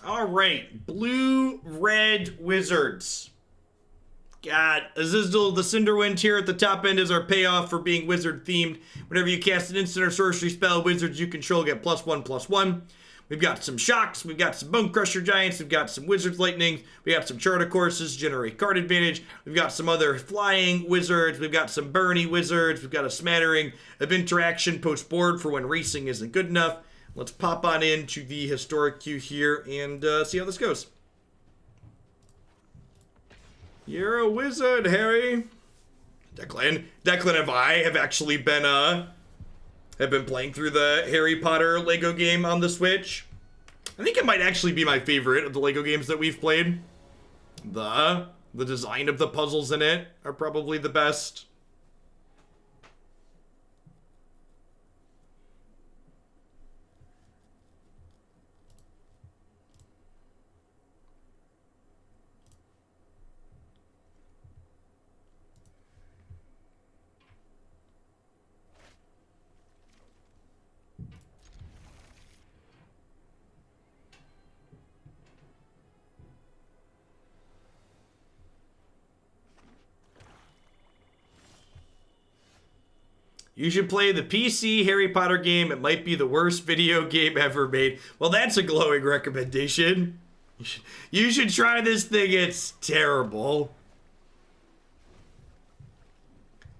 All right, blue-red wizards. Got Azizdel the Cinderwind here at the top end is our payoff for being wizard-themed. Whenever you cast an instant or sorcery spell, wizards you control get +1/+1. We've got some shocks, we've got some Bonecrusher Giants, we've got some Wizards Lightnings, we got some Charter Courses, generate card advantage, we've got some other flying wizards, we've got some Burny wizards, we've got a smattering of interaction post-board for when racing isn't good enough. Let's pop on into the historic queue here and see how this goes. You're a wizard, Harry. Declan and I have actually been playing through the Harry Potter Lego game on the Switch. I think it might actually be my favorite of the Lego games that we've played. The design of the puzzles in it are probably the best. You should play the PC Harry Potter game. It might be the worst video game ever made. Well, that's a glowing recommendation. You should try this thing. It's terrible.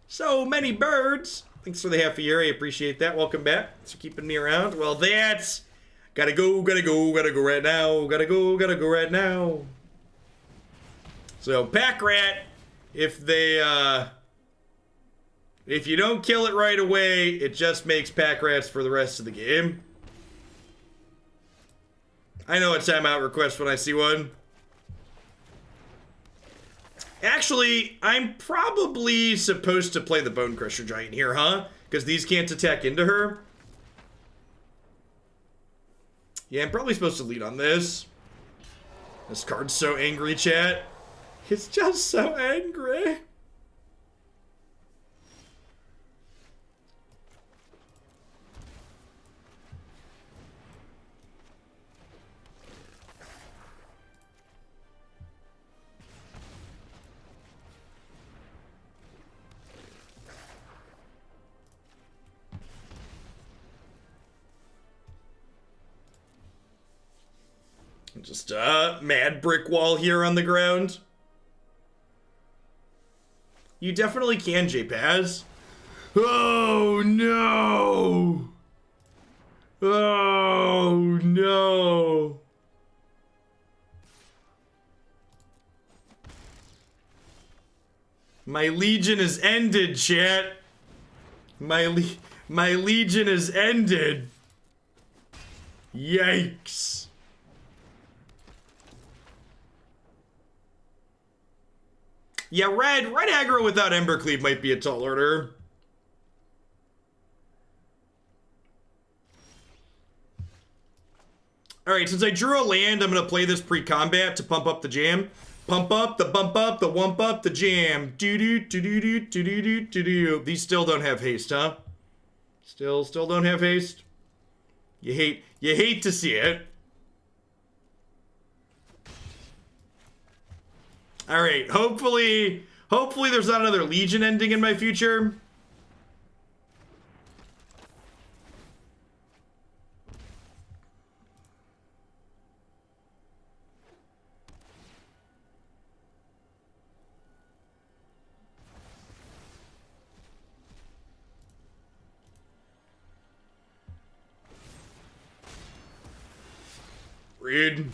So many birds. Thanks for the half a year. I appreciate that. Welcome back. Thanks for keeping me around. Well, that's... Gotta go right now. Gotta go right now. So, Pack Rat, if you don't kill it right away, it just makes pack rats for the rest of the game. I know a timeout request when I see one. Actually, I'm probably supposed to play the Bonecrusher Giant here, huh? Because these can't attack into her. Yeah, I'm probably supposed to lead on this. This card's so angry, chat. It's just so angry. Just a mad brick wall here on the ground. You definitely can, J-Paz. Oh, no. Oh, no. My legion is ended, chat. My legion is ended. Yikes. Yeah, red aggro without Embercleave might be a tall order. Alright, since I drew a land, I'm gonna play this pre-combat to pump up the jam. Pump up, the bump up, the wump up, the jam. Do-do-do-do-do-do-do-do-do. These still don't have haste, huh? Still don't have haste? You hate to see it. Alright, hopefully there's not another Legion ending in my future. Read.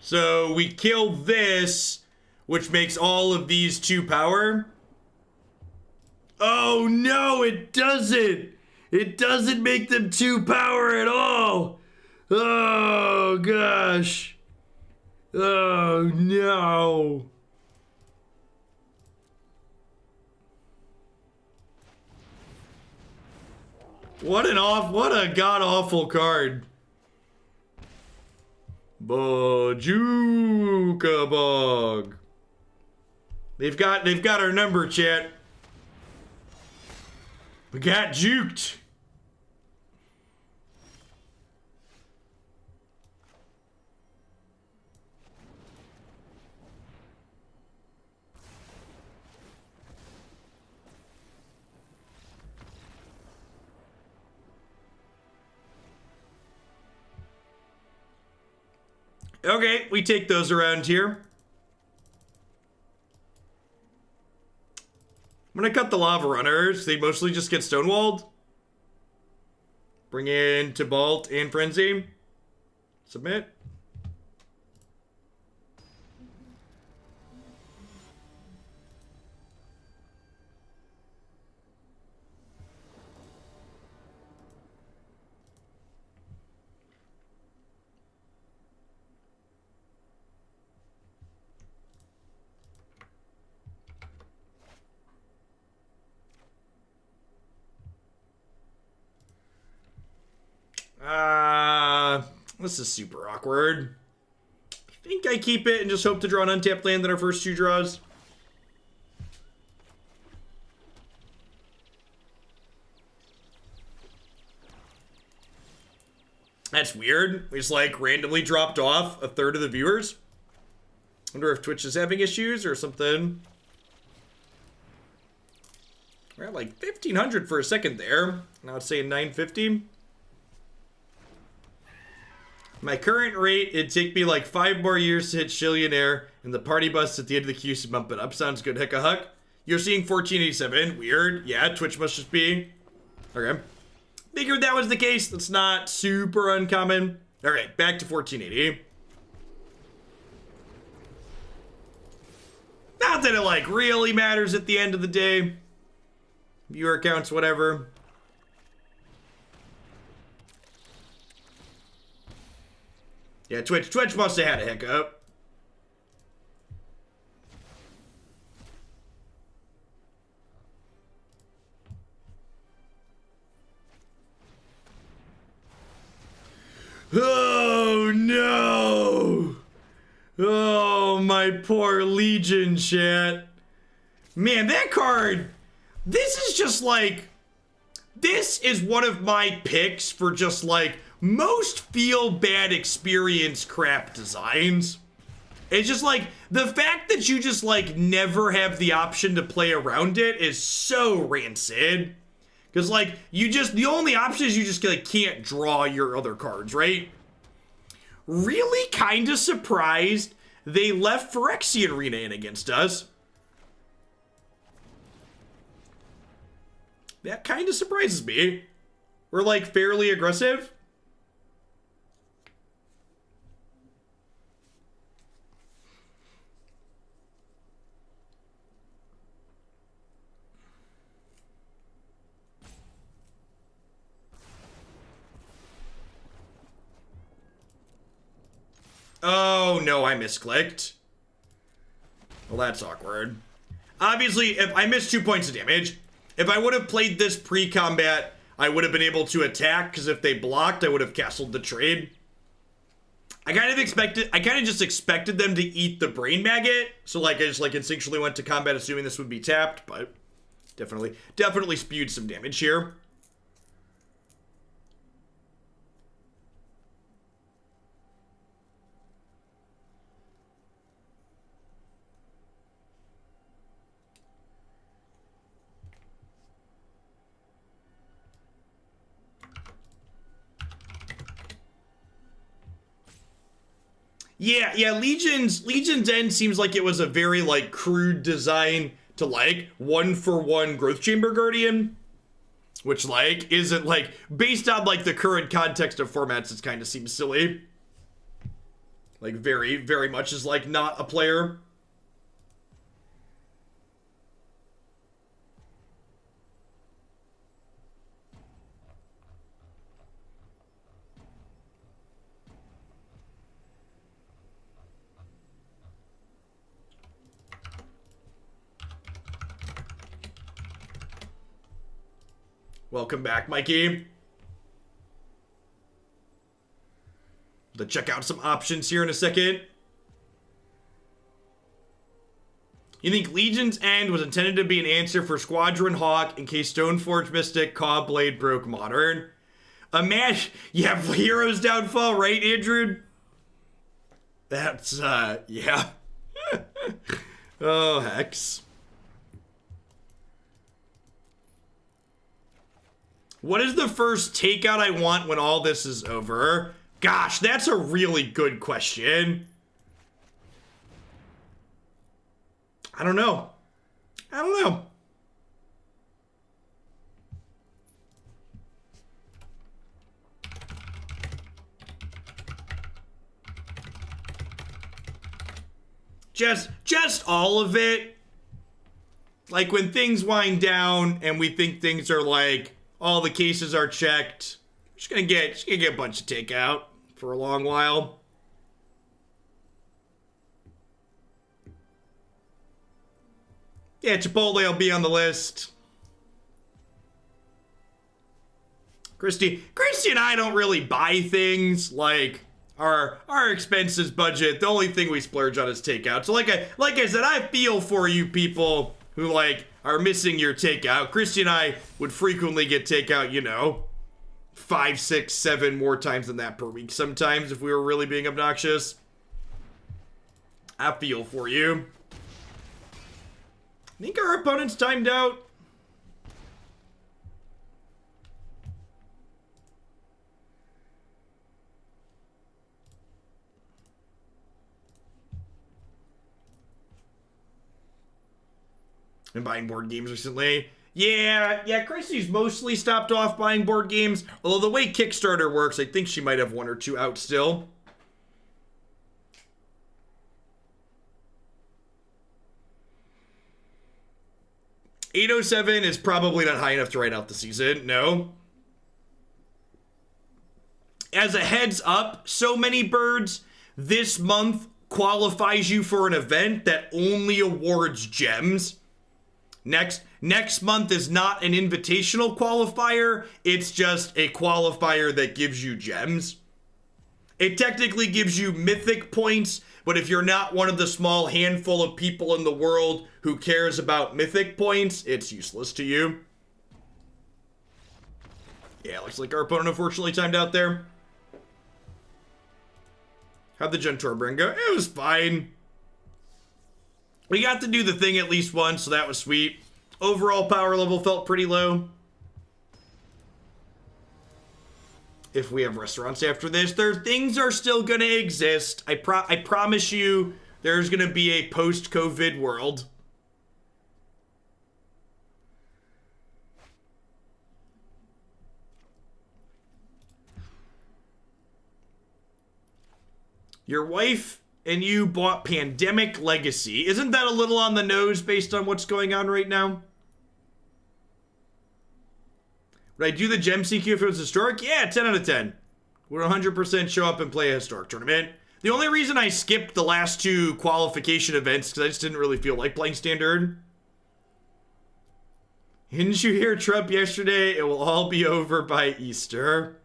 So we kill this, which makes all of these 2 power. Oh no, it doesn't! It doesn't make them 2 power at all! Oh gosh! Oh no! What a god-awful card. Bajuka Bog. They've got our number, chat. We got juked. Okay, we take those around here. I'm gonna cut the Lavarunners. They mostly just get stonewalled. Bring in Tibalt and Frenzy. Submit. This is super awkward. I think I keep it and just hope to draw an untapped land in our first 2 draws. That's weird. We just like randomly dropped off a third of the viewers. Wonder if Twitch is having issues or something. We're at like 1,500 for a second there. Now it's saying 950. My current rate, it'd take me like 5 more years to hit Shillionaire, and the party bus at the end of the queue should bump it up. Sounds good, Hickahuck. You're seeing 1487. Weird. Yeah, Twitch must just be. Okay. Figured that was the case. That's not super uncommon. Alright, back to 1480. Not that it like really matters at the end of the day. Viewer counts, whatever. Yeah, Twitch must have had a hiccup. Oh no! Oh, my poor Legion, chat. Man, that card, this is just like, this is one of my picks for just like most feel bad experience crap designs. It's just like the fact that you just like never have the option to play around it is so rancid. Because like you just, the only option is you just like can't draw your other cards, right? Really kind of surprised they left Phyrexian Arena in against us. That kind of surprises me. We're like fairly aggressive. Oh no, I misclicked. Well, that's awkward. Obviously, if I missed 2 points of damage, if I would have played this pre-combat, I would have been able to attack, because if they blocked, I would have castled the trade. I kind of just expected them to eat the Brain Maggot, so like I just like instinctually went to combat assuming this would be tapped, but definitely spewed some damage here. Yeah, Legion's End seems like it was a very, like, crude design to, like, 1-for-1 Growth Chamber Guardian. Which, like, isn't, like, based on, like, the current context of formats, it kind of seems silly. Like, very, very much is, like, not a player. Welcome back, Mikey. Let's check out some options here in a second. You think Legion's End was intended to be an answer for Squadron Hawk in case Stoneforge Mystic Cawblade broke Modern? Imagine, yeah, Hero's Downfall, right, Andrew? That's, yeah. Oh, Hex. What is the first takeout I want when all this is over? Gosh, that's a really good question. I don't know. I don't know. Just all of it. Like when things wind down and we think things are like, all the cases are checked. Just gonna get a bunch of takeout for a long while. Yeah, Chipotle will be on the list. Christy and I don't really buy things like our expenses budget. The only thing we splurge on is takeout. So like I said, I feel for you people who like are missing your takeout. Christy and I would frequently get takeout, you know, 5, 6, 7 more times than that per week sometimes if we were really being obnoxious. I feel for you. I think our opponent's timed out. And buying board games recently. Yeah, Christy's mostly stopped off buying board games. Although the way Kickstarter works, I think she might have 1 or 2 out still. $807 is probably not high enough to write out the season, no. As a heads up, So Many Birds, this month qualifies you for an event that only awards gems. Next month is not an invitational qualifier, it's just a qualifier that gives you gems. It technically gives you mythic points, but if you're not one of the small handful of people in the world who cares about mythic points, it's useless to you. Yeah, looks like our opponent unfortunately timed out there. How'd the Gentor burn go? It was fine. We got to do the thing at least once, so that was sweet. Overall power level felt pretty low. If we have restaurants after this, things are still gonna exist. I promise you, there's gonna be a post-COVID world. Your wife and you bought Pandemic Legacy. Isn't that a little on the nose based on what's going on right now? Would I do the gem CQ if it was historic? Yeah, 10 out of 10. Would 100% show up and play a historic tournament. The only reason I skipped the last 2 qualification events because I just didn't really feel like playing standard. Didn't you hear Trump yesterday? It will all be over by Easter.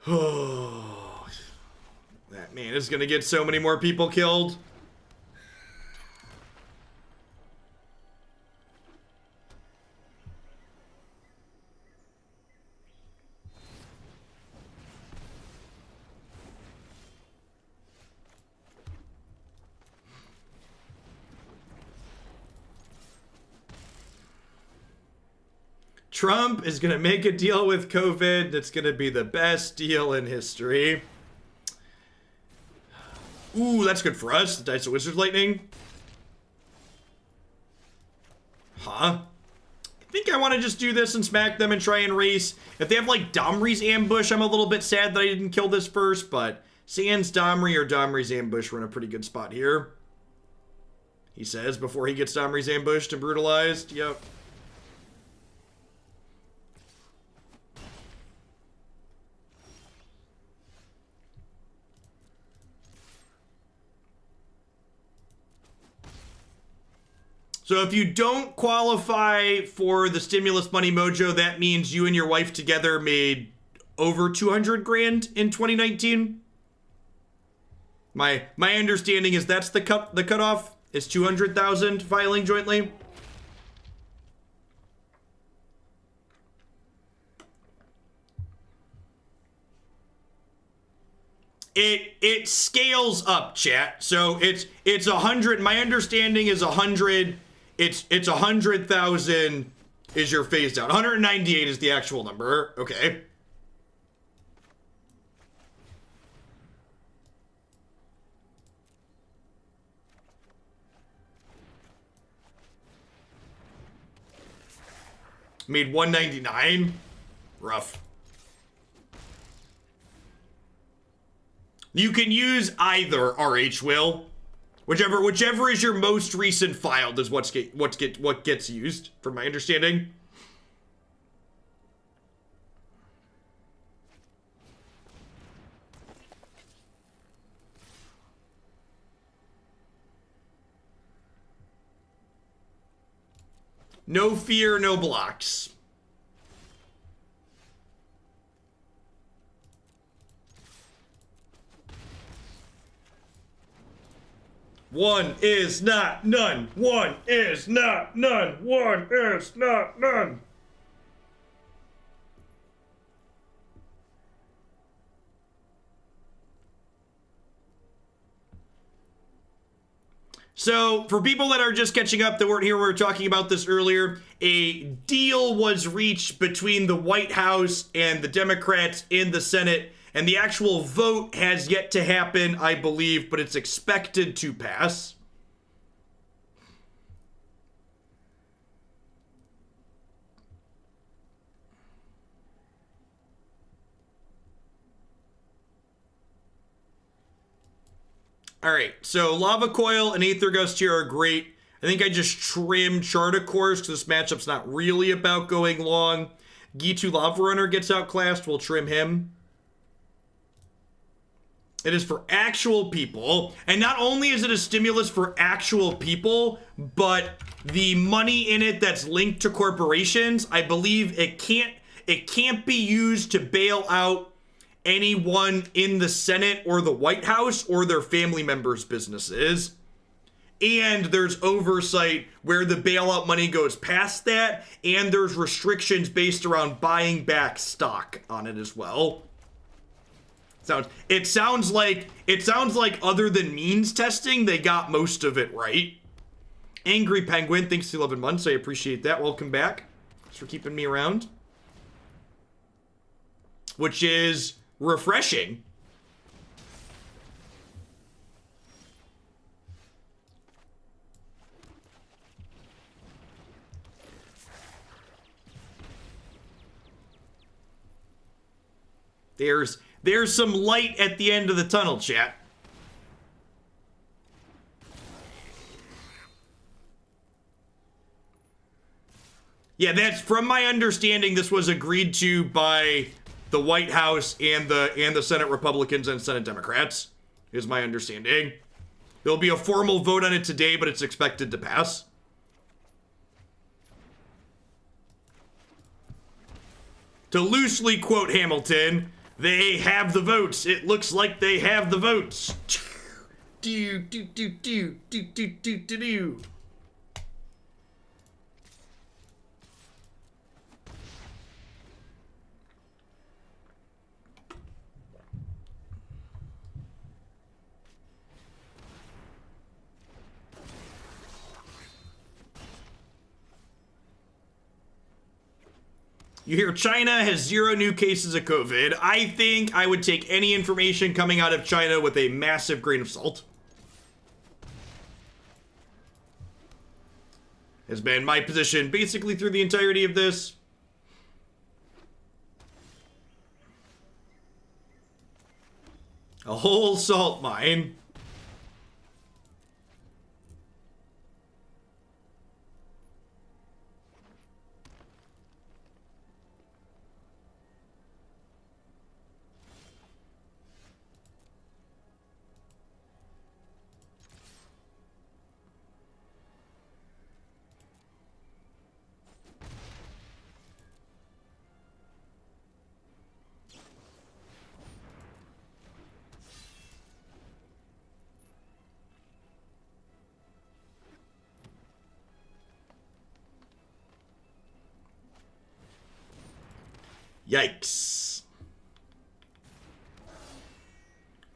Oh, that man is gonna get so many more people killed. Trump is going to make a deal with COVID that's going to be the best deal in history. Ooh, that's good for us. The Dice of Wizards Lightning. Huh? I think I want to just do this and smack them and try and race. If they have like Domri's Ambush, I'm a little bit sad that I didn't kill this first, but Sans Domri or Domri's Ambush, we're in a pretty good spot here. He says before he gets Domri's ambushed and brutalized. Yep. So if you don't qualify for the stimulus money mojo, that means you and your wife together made over 200 grand in 2019. My understanding is that's the cutoff. It's 200,000 filing jointly. It scales up, chat. So it's 100. My understanding is 100. It's 100,000 is your phase down. 198 is the actual number. Okay. Made 199. Rough. You can use either RH Will. Whichever is your most recent filed is what gets used, from my understanding. No fear, no blocks. One is not none. One is not none. One is not none. So, for people that are just catching up that weren't here, we were talking about this earlier, a deal was reached between the White House and the Democrats in the Senate, and the actual vote has yet to happen, I believe, but it's expected to pass. All right, so Lava Coil and Aether Gust here are great. I think I just trimmed Charta Course because this matchup's not really about going long. Ghitu Lavarunner gets outclassed, we'll trim him. It is for actual people, and not only is it a stimulus for actual people, but the money in it that's linked to corporations, I believe it can't be used to bail out anyone in the Senate or the White House or their family members' businesses. And there's oversight where the bailout money goes past that, and there's restrictions based around buying back stock on it as well. It sounds like other than means testing, they got most of it right. Angry Penguin, thanks to 11 months. I appreciate that. Welcome back. Thanks for keeping me around. Which is refreshing. There's some light at the end of the tunnel, chat. Yeah, that's from my understanding. This was agreed to by the White House and the Senate Republicans and Senate Democrats, is my understanding. There'll be a formal vote on it today, but it's expected to pass. To loosely quote Hamilton, they have the votes. It looks like they have the votes. Do, do, do, do, do, do, do, do, do. You hear China has 0 new cases of COVID. I think I would take any information coming out of China with a massive grain of salt. Has been my position basically through the entirety of this. A whole salt mine. Yikes.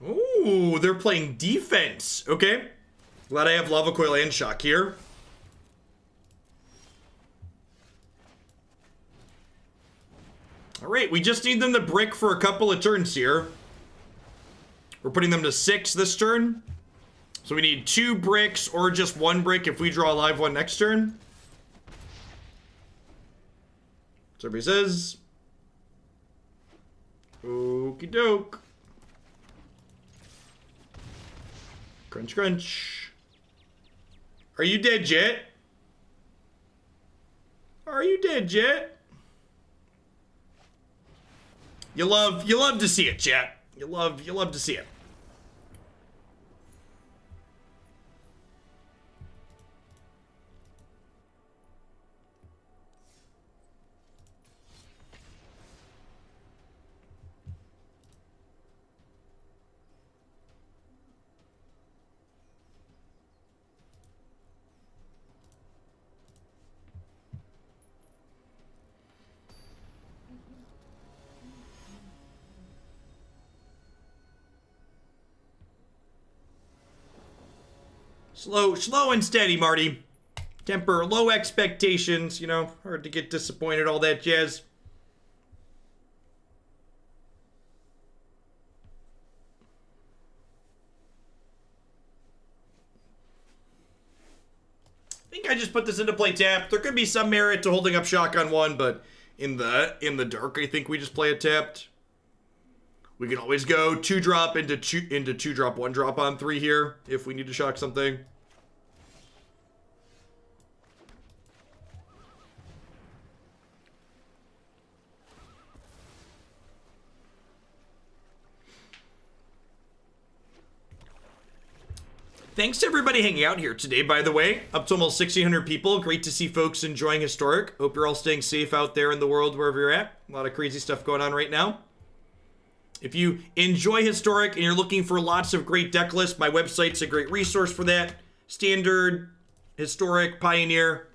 Ooh, they're playing defense. Okay. Glad I have Lava Coil and Shock here. Alright, we just need them to brick for a couple of turns here. We're putting them to 6 this turn. So we need 2 bricks or just 1 brick if we draw a live one next turn. So everybody says. Okie doke. Crunch, crunch. Are you dead yet? Are you dead yet? You love to see it, chat. You love to see it. Slow and steady, Marty. Temper low expectations, you know, hard to get disappointed, all that jazz. I think I just put this into play tapped. There could be some merit to holding up shock on 1, but in the dark, I think we just play it tapped. We can always go 2-drop into 2-drop, 1-drop on 3 here if we need to shock something. Thanks to everybody hanging out here today, by the way. Up to almost 1,600 people. Great to see folks enjoying Historic. Hope you're all staying safe out there in the world, wherever you're at. A lot of crazy stuff going on right now. If you enjoy Historic and you're looking for lots of great deck lists, my website's a great resource for that. Standard, Historic, Pioneer,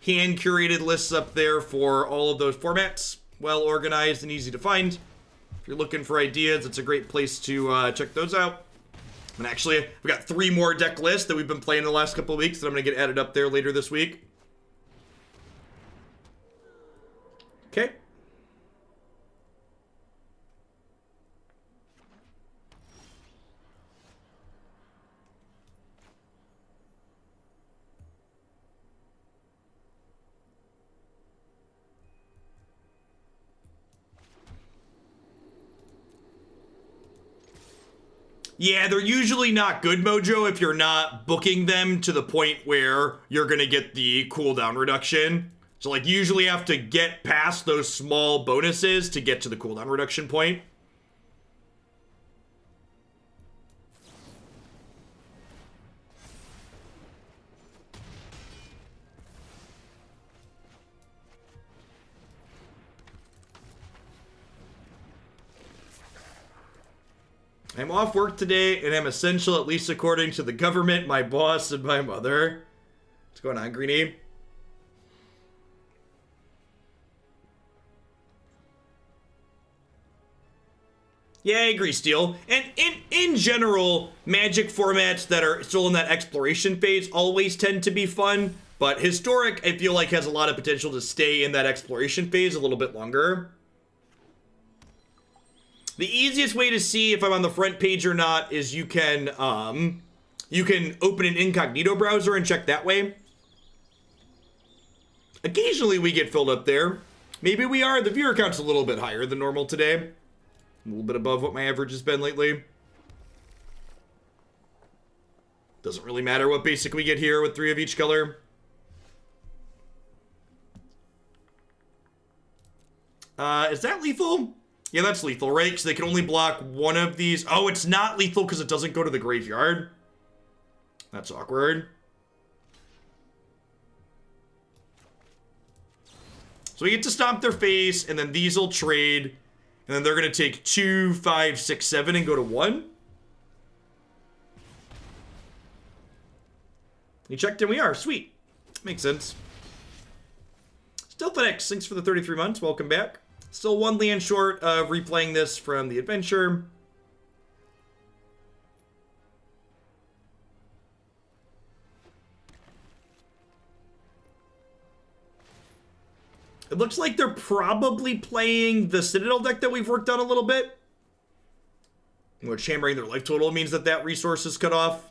hand-curated lists up there for all of those formats. Well organized and easy to find. If you're looking for ideas, it's a great place to check those out. And actually, we've got 3 more deck lists that we've been playing the last couple of weeks that I'm going to get added up there later this week. Okay. Yeah, they're usually not good, Mojo, if you're not booking them to the point where you're going to get the cooldown reduction. So, like, you usually have to get past those small bonuses to get to the cooldown reduction point. I'm off work today, and I'm essential, at least according to the government, my boss, and my mother. What's going on, Greenie? Yeah, I agree, Steel. And in general, Magic formats that are still in that exploration phase always tend to be fun, but Historic, I feel like, has a lot of potential to stay in that exploration phase a little bit longer. The easiest way to see if I'm on the front page or not is you can open an incognito browser and check that way. Occasionally we get filled up there. Maybe we are. The viewer count's a little bit higher than normal today. A little bit above what my average has been lately. Doesn't really matter what basic we get here with 3 of each color. Is that lethal? Yeah, that's lethal, right? Because they can only block 1 of these. Oh, it's not lethal because it doesn't go to the graveyard. That's awkward. So we get to stomp their face, and then these will trade. And then they're going to take 2, 5, 6, 7 and go to 1. You checked in, we are. Sweet. Makes sense. Stealth X, thanks for the 33 months. Welcome back. Still 1 land short of replaying this from the adventure. It looks like they're probably playing the Citadel deck that we've worked on a little bit, which hammering their life total means that that resource is cut off.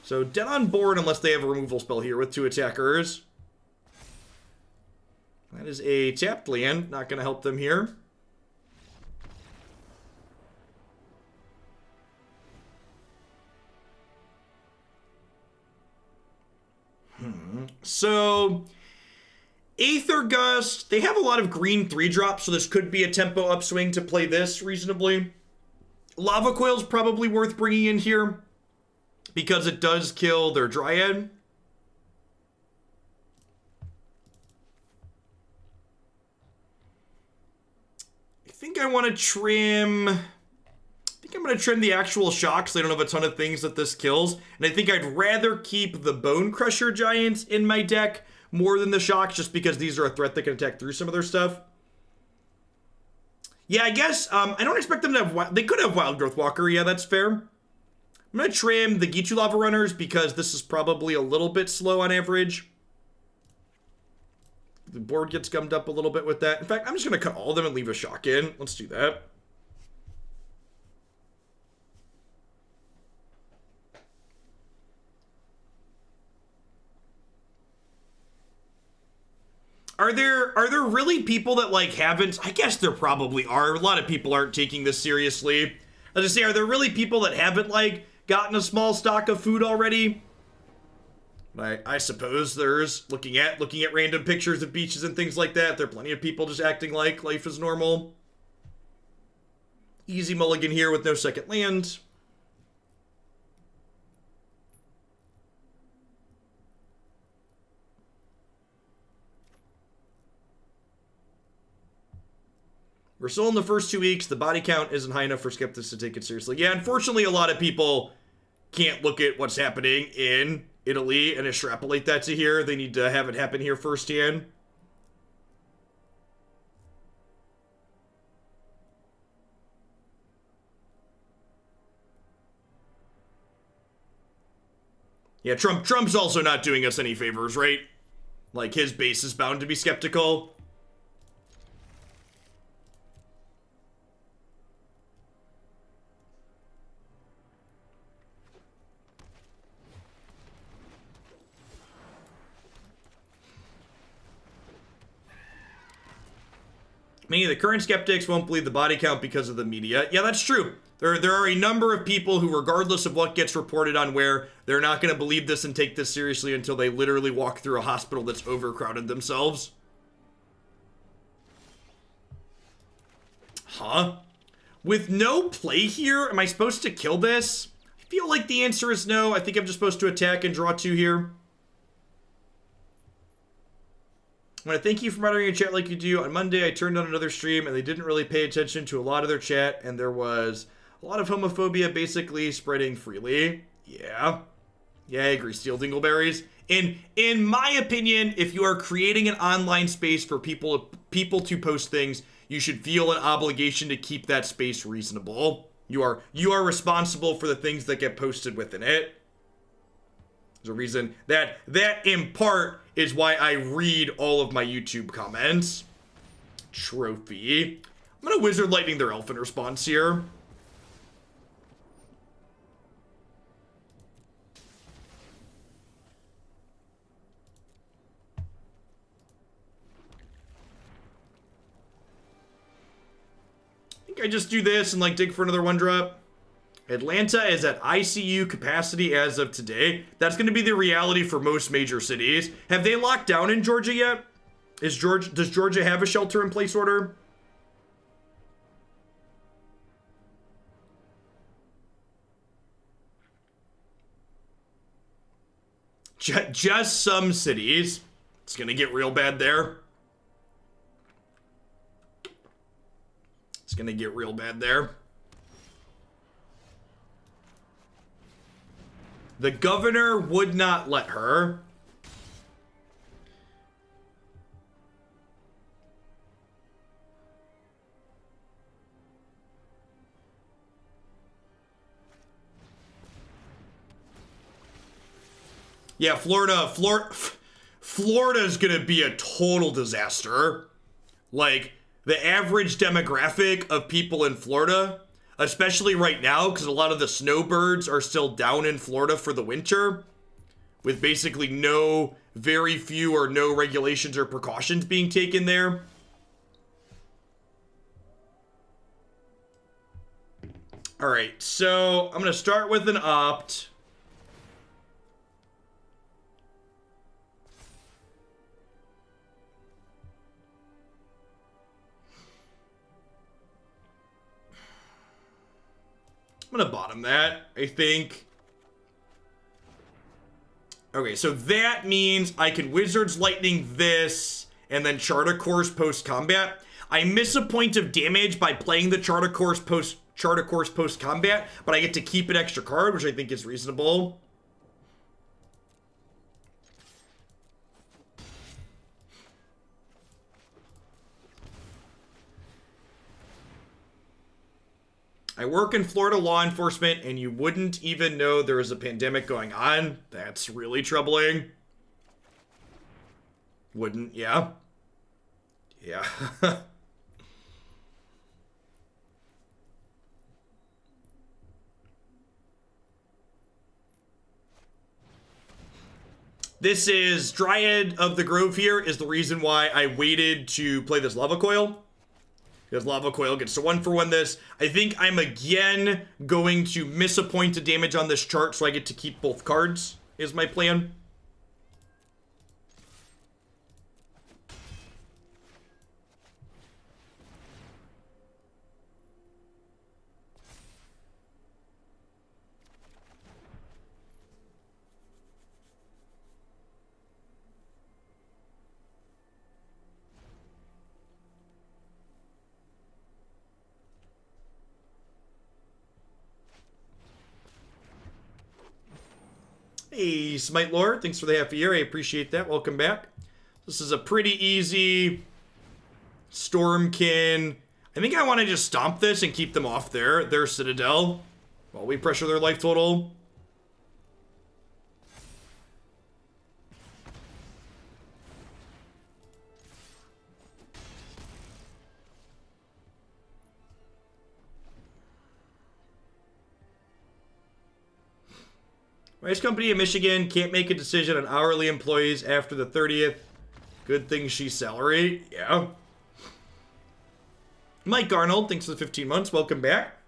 So dead on board unless they have a removal spell here with 2 attackers. That is a tapped land, not going to help them here. So Aether Gust, they have a lot of green 3-drops, so this could be a tempo upswing to play this reasonably. Lava Coil's probably worth bringing in here because it does kill their Dryad. I think I want to trim... I think I'm going to trim the actual shocks. They don't have a ton of things that this kills. And I think I'd rather keep the Bonecrusher Giants in my deck more than the shocks, just because these are a threat that can attack through some of their stuff. Yeah, I guess, I don't expect them to have, they could have Wild Growth Walker, yeah, that's fair. I'm gonna trim the Ghitu Lavarunners because this is probably a little bit slow on average. The board gets gummed up a little bit with that. In fact, I'm just gonna cut all of them and leave a shock in. Let's do that. Are there really people that, like, haven't... I guess there probably are. A lot of people aren't taking this seriously. I'll just say, are there really people that haven't, like, gotten a small stock of food already? I suppose there's, looking at random pictures of beaches and things like that, there are plenty of people just acting like life is normal. Easy mulligan here with no second land. We're still in the first 2 weeks. The body count isn't high enough for skeptics to take it seriously. Yeah, unfortunately, a lot of people can't look at what's happening in Italy and extrapolate that to here. They need to have it happen here firsthand. Yeah, Trump's also not doing us any favors, right? Like, his base is bound to be skeptical. Many of the current skeptics won't believe the body count because of the media. Yeah, that's true. There are a number of people who, regardless of what gets reported on where, they're not going to believe this and take this seriously until they literally walk through a hospital that's overcrowded themselves. Huh? With no play here, am I supposed to kill this? I feel like the answer is no. I think I'm just supposed to attack and draw 2 here. I want to thank you for monitoring your chat like you do. On Monday, I turned on another stream, and they didn't really pay attention to a lot of their chat, and there was a lot of homophobia basically spreading freely. Yeah. Yeah, I agree. Steel dingleberries. In my opinion, if you are creating an online space for people to post things, you should feel an obligation to keep that space reasonable. You are responsible for the things that get posted within it. There's a reason that in part is why I read all of my YouTube comments. Trophy. I'm gonna Wizard Lightning their elf in response here. I think I just do this and like dig for another 1-drop. Atlanta is at ICU capacity as of today. That's going to be the reality for most major cities. Have they locked down in Georgia yet? Does Georgia have a shelter-in-place order? Just some cities. It's going to get real bad there. It's going to get real bad there. The governor would not let her. Yeah, Florida's gonna be a total disaster. Like, the average demographic of people in Florida, especially right now, because a lot of the snowbirds are still down in Florida for the winter, with basically very few or no regulations or precautions being taken there. All right, so I'm gonna start with an opt. I'm gonna bottom that, I think. Okay, so that means I can Wizard's Lightning this, and then Chart a Course post-combat. I miss a point of damage by playing the Chart a Course post-combat, but I get to keep an extra card, which I think is reasonable. I work in Florida law enforcement, and you wouldn't even know there is a pandemic going on. That's really troubling. Wouldn't, yeah. Yeah. This is Dryad of the Grove here is the reason why I waited to play this Lava Coil. Because Lava Coil gets to 1-for-1 this. I think I'm again going to miss a point of damage on this chart so I get to keep both cards, is my plan. Hey, Smite Lord, thanks for the half a year. I appreciate that. Welcome back. This is a pretty easy Stormkin. I think I want to just stomp this and keep them off their Citadel while we pressure their life total. Rice Company in Michigan can't make a decision on hourly employees after the 30th. Good thing she's salary. Yeah. Mike Arnold, thanks for the 15 months. Welcome back.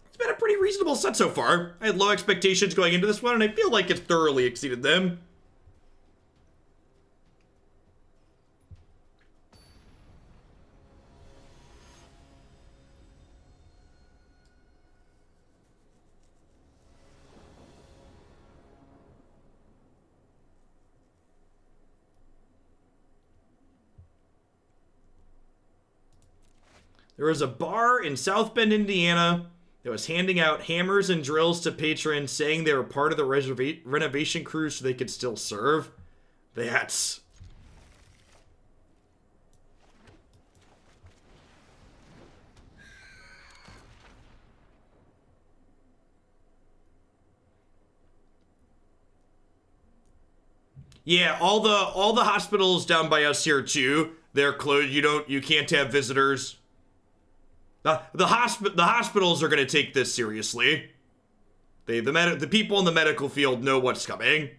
It's been a pretty reasonable set so far. I had low expectations going into this one, and I feel like it's thoroughly exceeded them. There was a bar in South Bend, Indiana that was handing out hammers and drills to patrons saying they were part of the renovation crew so they could still serve. That's... Yeah, all the hospitals down by us here too, they're closed. You can't have visitors. The hospitals are going to take this seriously. The people in the medical field know what's coming.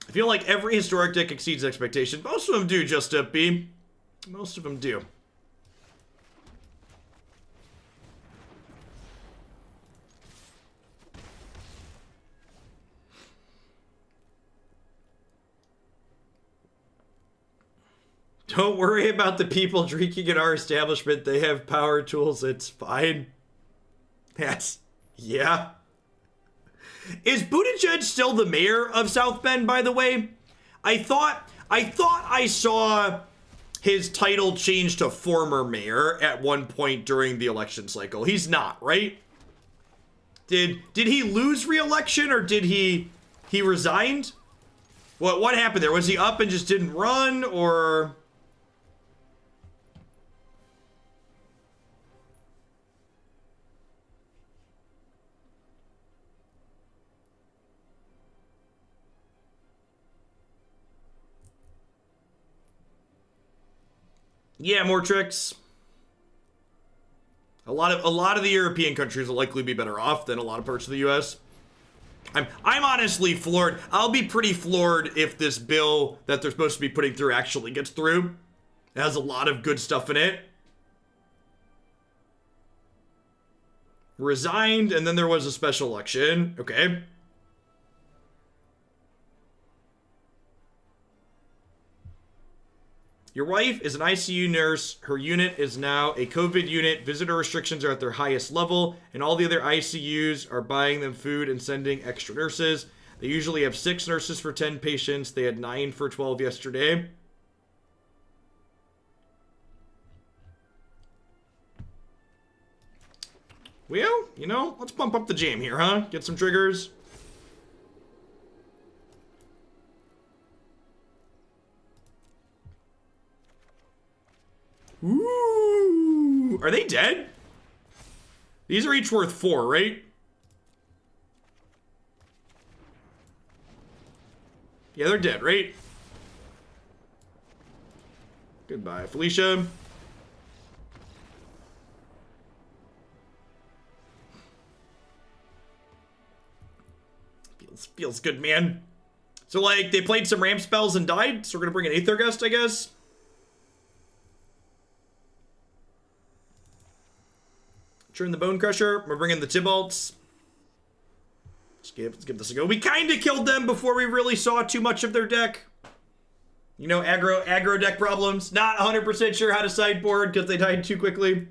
I feel like every historic deck exceeds expectations. Most of them do, just up B. Most of them do. Don't worry about the people drinking at our establishment. They have power tools. It's fine. Yeah. Is Buttigieg still the mayor of South Bend, by the way? I thought I saw his title change to former mayor at one point during the election cycle. He's not, right? Did he lose re-election, or did he resigned? What happened there? Was he up and just didn't run, or... Yeah, more tricks. A lot of the European countries will likely be better off than a lot of parts of the US. I'm honestly floored. I'll be pretty floored if this bill that they're supposed to be putting through actually gets through. It has a lot of good stuff in it. Resigned, and then there was a special election. Okay. Your wife is an ICU nurse. Her unit is now a COVID unit. Visitor restrictions are at their highest level, and all the other ICUs are buying them food and sending extra nurses. They usually have 6 nurses for 10 patients. They had 9 for 12 yesterday. Well, you know, let's pump up the jam here, huh? Get some triggers. Ooh, are they dead? These are each worth 4, right? Yeah, they're dead, right? Goodbye, Felicia. Feels good, man. So, like, they played some ramp spells and died, so we're gonna bring an Aether Gust, I guess. Turn the Bonecrusher. We're bringing the Tibalts. Let's give this a go. We kind of killed them before we really saw too much of their deck. You know, aggro deck problems. Not 100% sure how to sideboard because they died too quickly.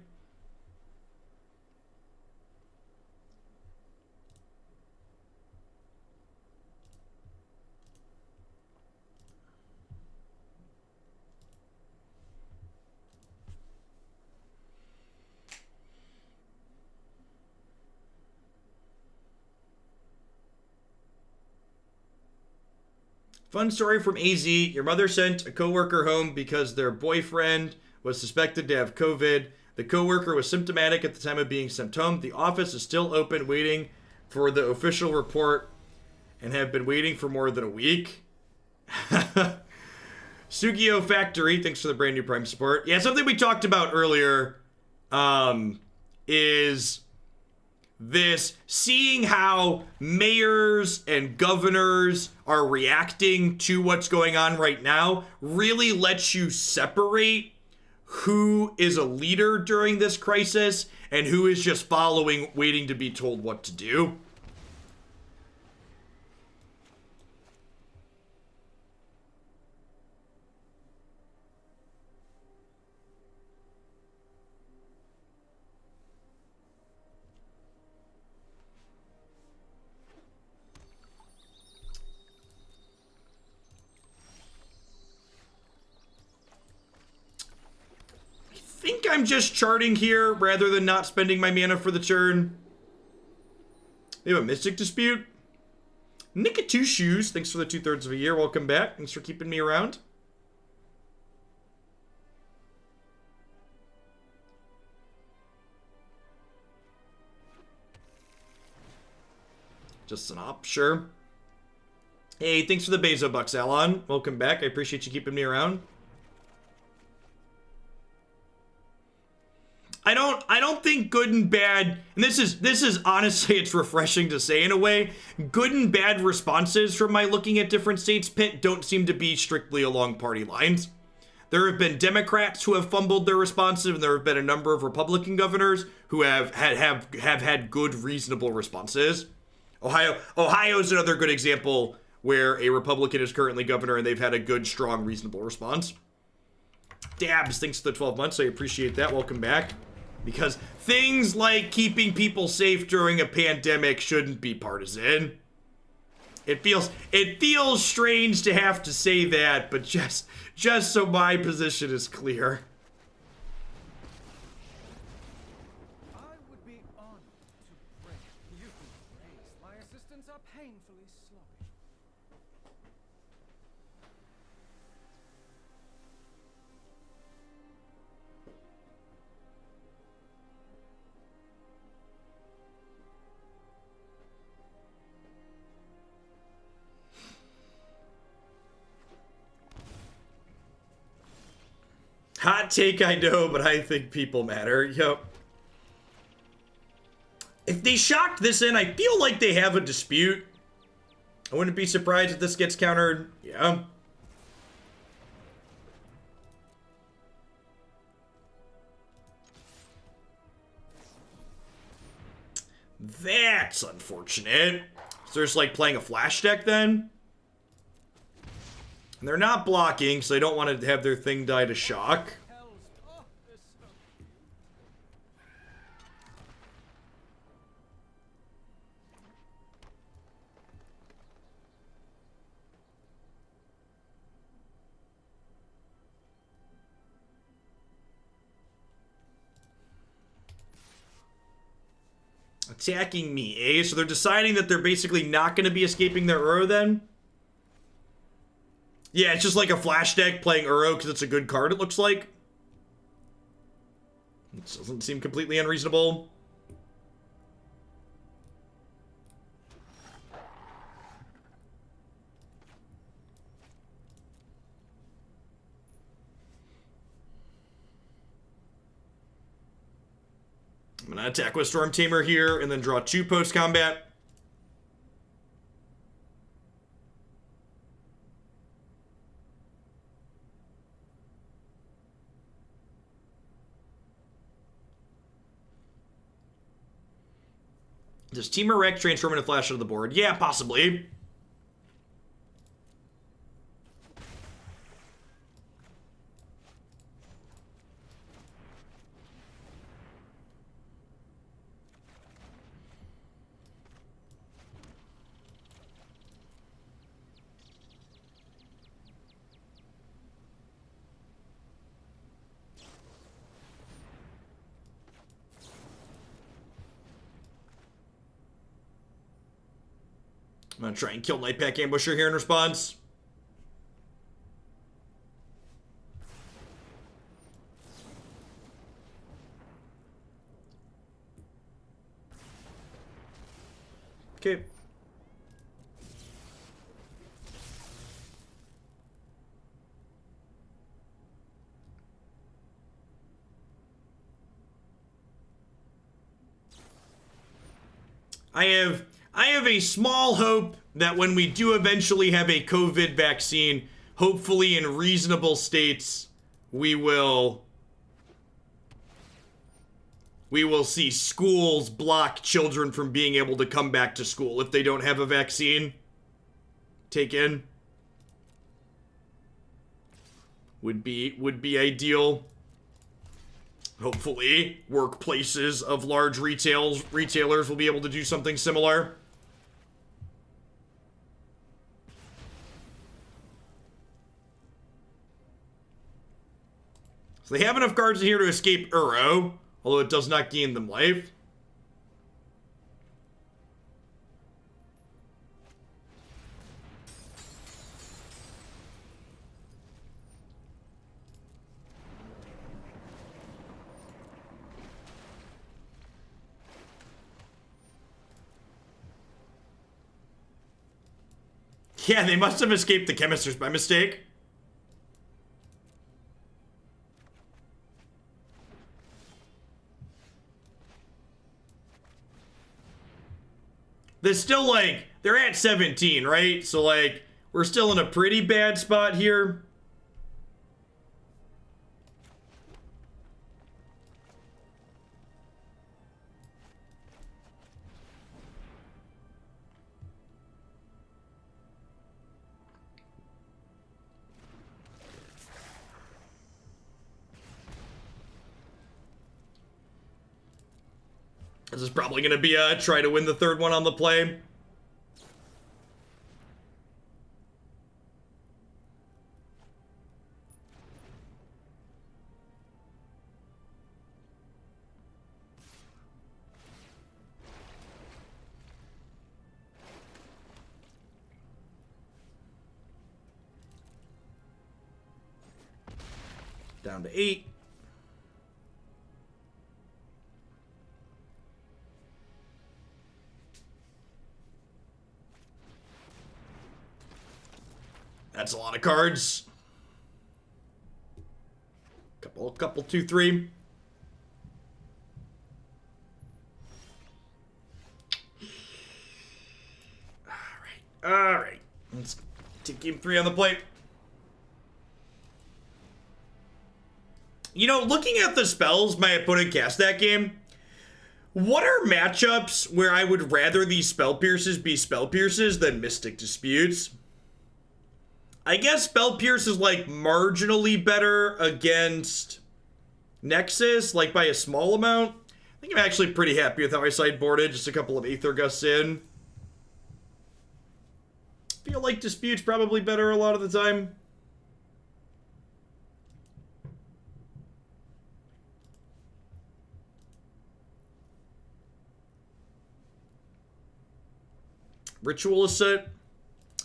Fun story from AZ. Your mother sent a coworker home because their boyfriend was suspected to have COVID. The coworker was symptomatic at the time of being sent home. The office is still open, waiting for the official report, and have been waiting for more than a week. Sugio Factory, thanks for the brand new Prime support. Yeah, something we talked about earlier is this, seeing how mayors and governors are reacting to what's going on right now really lets you separate who is a leader during this crisis and who is just following, waiting to be told what to do. I think I'm just charting here rather than not spending my mana for the turn. We have a Mystic Dispute. Nick 2 Shoes, thanks for the 2/3 of a year. Welcome back. Thanks for keeping me around. Just an op, sure. Hey, thanks for the Bezo bucks, Alon. Welcome back. I appreciate you keeping me around. I don't think good and bad, and this is honestly, it's refreshing to say in a way, good and bad responses from my looking at different states pit don't seem to be strictly along party lines. There have been Democrats who have fumbled their responses, and there have been a number of Republican governors who have had good, reasonable responses. Ohio's another good example where a Republican is currently governor and they've had a good, strong, reasonable response. Dabs, thanks for the 12 months. I appreciate that. Welcome back. Because things like keeping people safe during a pandemic shouldn't be partisan. It feels strange to have to say that, but just so my position is clear. I would be honored to pray. You can praise. My assistants are painfully sloppy. Hot take, I know, but I think people matter. Yep. If they shocked this in, I feel like they have a dispute. I wouldn't be surprised if this gets countered. Yeah. That's unfortunate. So they're just like playing a flash deck then? And they're not blocking, so they don't want to have their thing die to shock. Attacking me, eh? So they're deciding that they're basically not going to be escaping their Uro then? Yeah, it's just like a flash deck playing Uro because it's a good card, it looks like. It doesn't seem completely unreasonable. I'm going to attack with Stormtamer here and then draw 2 post-combat. Does Temur Rec transform into Flash onto the board? Yeah, possibly. I'm gonna try and kill Nightpack Ambusher here in response. Okay. I have a small hope that when we do eventually have a COVID vaccine, hopefully in reasonable states, we will see schools block children from being able to come back to school if they don't have a vaccine taken. Would be ideal. Hopefully, workplaces of large retailers will be able to do something similar. So they have enough cards in here to escape Uro, although it does not gain them life. Yeah, they must have escaped the Chemisters by mistake. They're still, like, they're at 17, right? So, like, we're still in a pretty bad spot here. This is probably going to be a try to win the third one on the play. Down to 8. That's a lot of cards. Couple Roll a couple, 2, 3. Alright. Let's take game 3 on the plate. You know, looking at the spells my opponent cast that game, what are matchups where I would rather these Spell Pierces be Spell Pierces than Mystic Disputes? I guess Spell Pierce is like marginally better against Nexus, like by a small amount. I think I'm actually pretty happy with how I sideboarded, just a couple of Aether Gusts in. Feel like Dispute's probably better a lot of the time. Ritualist set.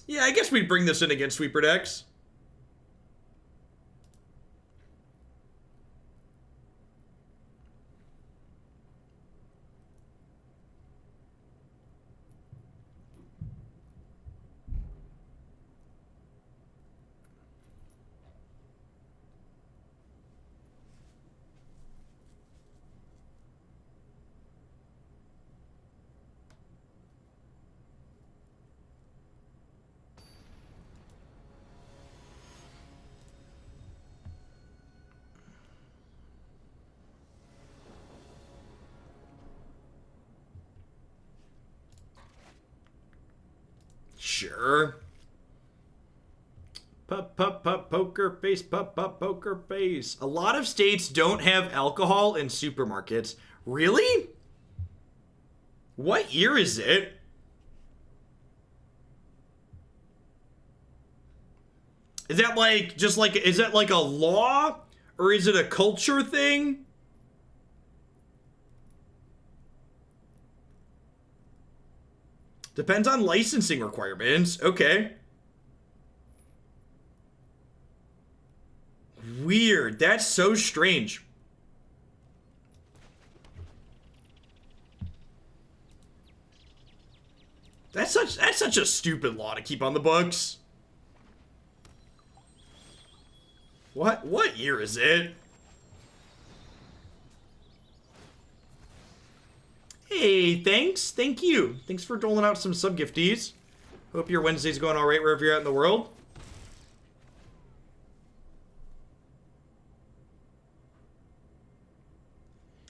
Yeah, I guess we'd bring this in against Sweeper decks. Sure. Pup, pup, pup, poker face, pup, pup, poker face. A lot of states don't have alcohol in supermarkets. Really? What year is it? Is that like, just like, is that like a law? Or is it a culture thing? Depends on licensing requirements. Okay. Weird. That's so strange. That's such a stupid law to keep on the books. What year is it? Hey, thanks. Thank you. Thanks for doling out some sub-gifties. Hope your Wednesday's going alright wherever you're at in the world.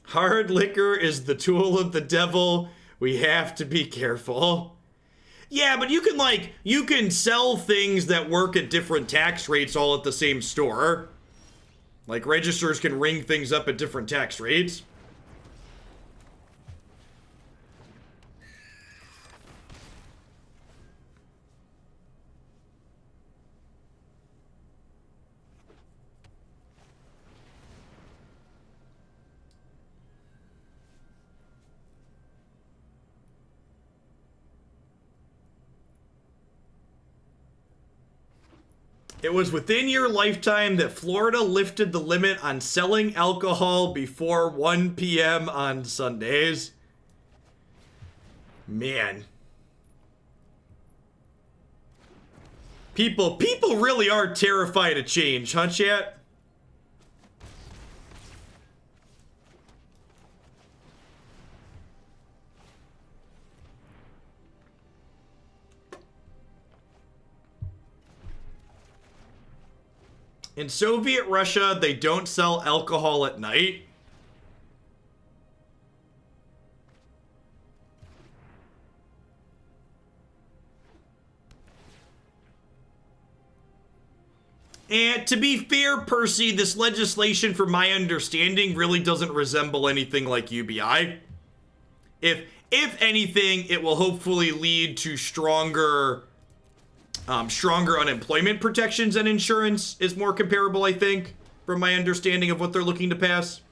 Hard liquor is the tool of the devil. We have to be careful. Yeah, but you can sell things that work at different tax rates all at the same store. Like, registers can ring things up at different tax rates. It was within your lifetime that Florida lifted the limit on selling alcohol before 1 p.m. on Sundays. Man. People really are terrified of change, huh, chat? In Soviet Russia, they don't sell alcohol at night. And to be fair, Percy, this legislation, from my understanding, really doesn't resemble anything like UBI. If anything, it will hopefully lead to stronger unemployment protections, and insurance is more comparable, I think, from my understanding of what they're looking to pass.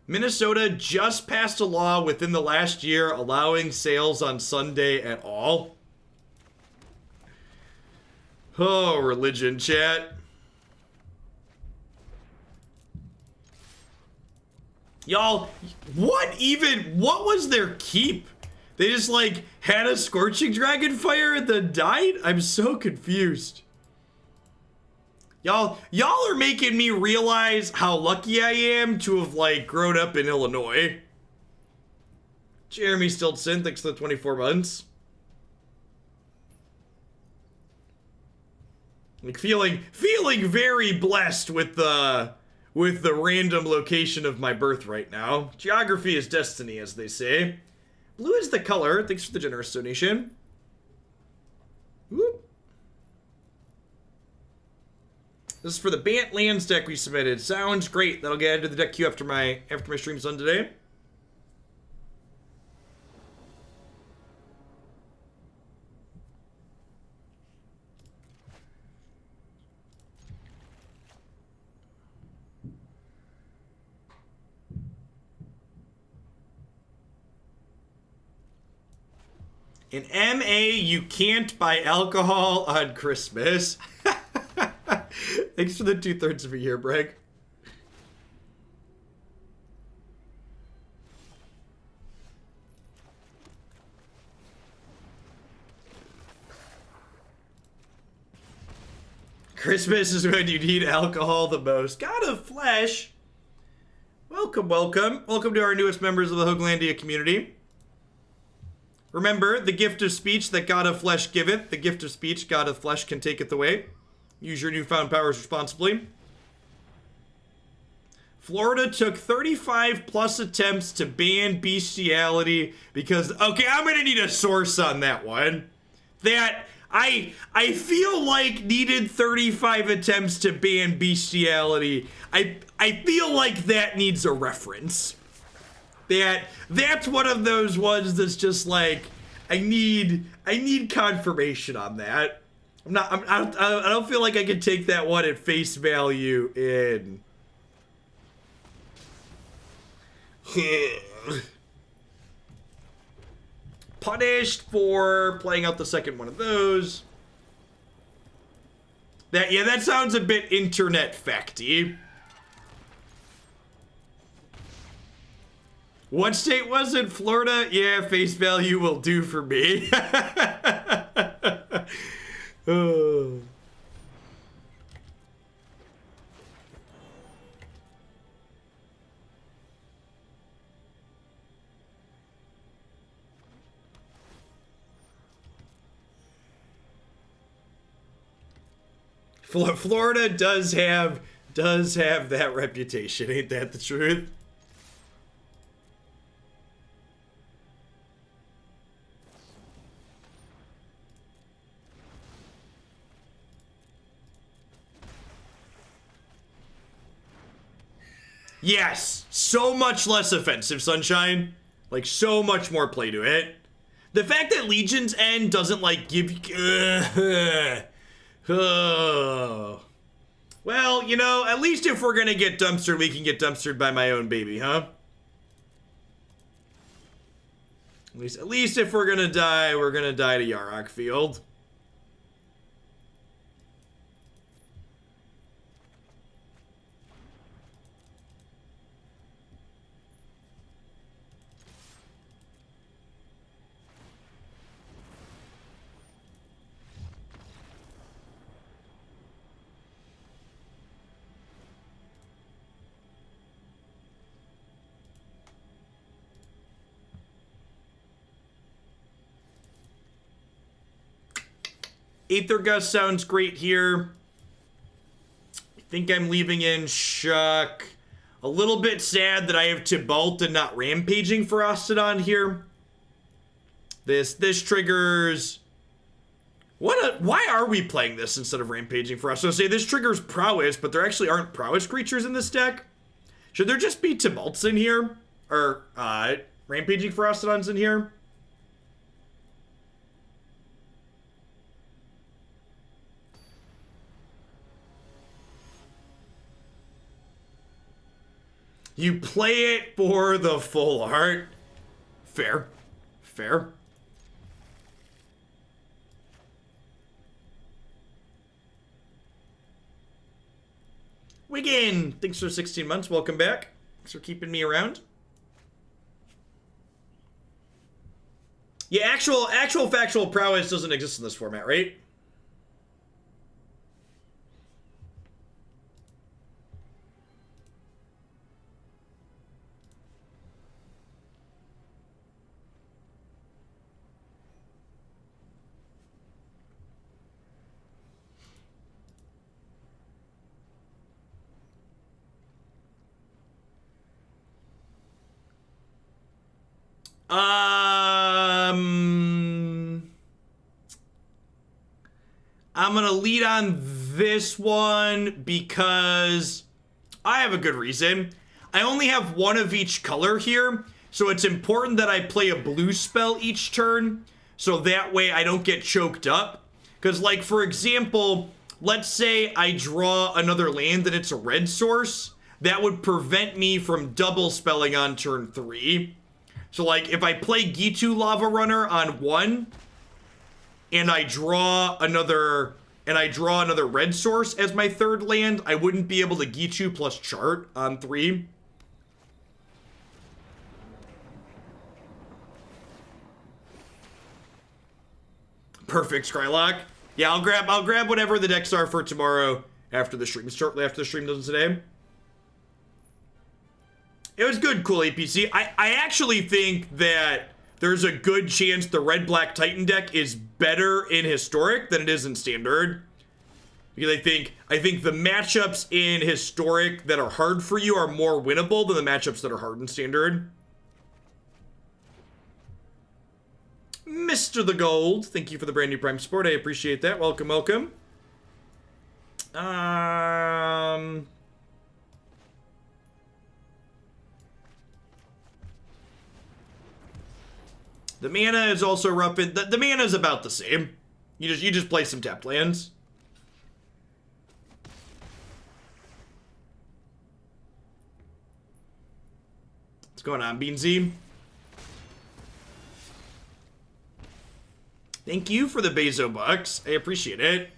Minnesota just passed a law within the last year allowing sales on Sunday at all. Oh, religion, chat. Y'all, what was their keep They just, like, had a Scorching Dragon Fire and then died? I'm so confused. Y'all are making me realize how lucky I am to have, like, grown up in Illinois. Jeremy Stiltson, thanks for the 24 months. Like, feeling very blessed with the random location of my birth right now. Geography is destiny, as they say. Blue is the color. Thanks for the generous donation. Whoop. This is for the Bant Lands deck we submitted. Sounds great. That'll get added to the deck queue after my stream's done today. In MA, you can't buy alcohol on Christmas. Thanks for the 2/3 of a year, Breg. Christmas is when you need alcohol the most. God of Flesh. Welcome, welcome. Welcome to our newest members of the Hooglandia community. Remember, the gift of speech that God of Flesh giveth, the gift of speech God of Flesh can taketh away. Use your newfound powers responsibly. Florida took 35 plus attempts to ban bestiality because, okay, I'm gonna need a source on that one. That, I feel like needed 35 attempts to ban bestiality. I feel like that needs a reference. That's one of those ones that's just like, I need confirmation on that. I don't feel like I can take that one at face value in. Punished for playing out the second one of those. That sounds a bit internet facty. What state was it? Florida? Yeah, face value will do for me. Oh. Florida does have that reputation, ain't that the truth? Yes, so much less offensive, Sunshine. Like, so much more play to it. The fact that Legion's End doesn't, like, give you... Well, you know, at least if we're gonna get dumpstered, we can get dumpstered by my own baby, huh? At least if we're gonna die to Yarok Field. Aether Gust sounds great here. I think I'm leaving in Shuck. A little bit sad that I have Tibalt and not Rampaging Frostodon here. This triggers... Why are we playing this instead of Rampaging Frostodon? Say this triggers Prowess, but there actually aren't Prowess creatures in this deck. Should there just be Tibalts in here? Or, Rampaging Frostodons in here? You play it for the full art. Fair. Fair. Wiggin! Thanks for 16 months. Welcome back. Thanks for keeping me around. Yeah, actual factual prowess doesn't exist in this format, right? I'm gonna lead on this one because I have a good reason. I only have one of each color here, so it's important that I play a blue spell each turn, so that way I don't get choked up. Because, like, for example, let's say I draw another land and it's a red source, that would prevent me from double spelling on turn 3. So, like, if I play Ghitu Lavarunner on 1, and I draw another red source as my third land, I wouldn't be able to Ghitu plus chart on 3. Perfect, Skrylock. Yeah, I'll grab whatever the decks are for tomorrow after the stream, shortly after the stream does today. It was good, cool APC. I actually think that there's a good chance the red-black Titan deck is better in Historic than it is in Standard. Because I think the matchups in Historic that are hard for you are more winnable than the matchups that are hard in Standard. Mr. The Gold, thank you for the brand new Prime support. I appreciate that. Welcome, welcome. The mana is also rough. The mana is about the same. You just play some tapped lands. What's going on, Beansy? Thank you for the Bezo bucks. I appreciate it.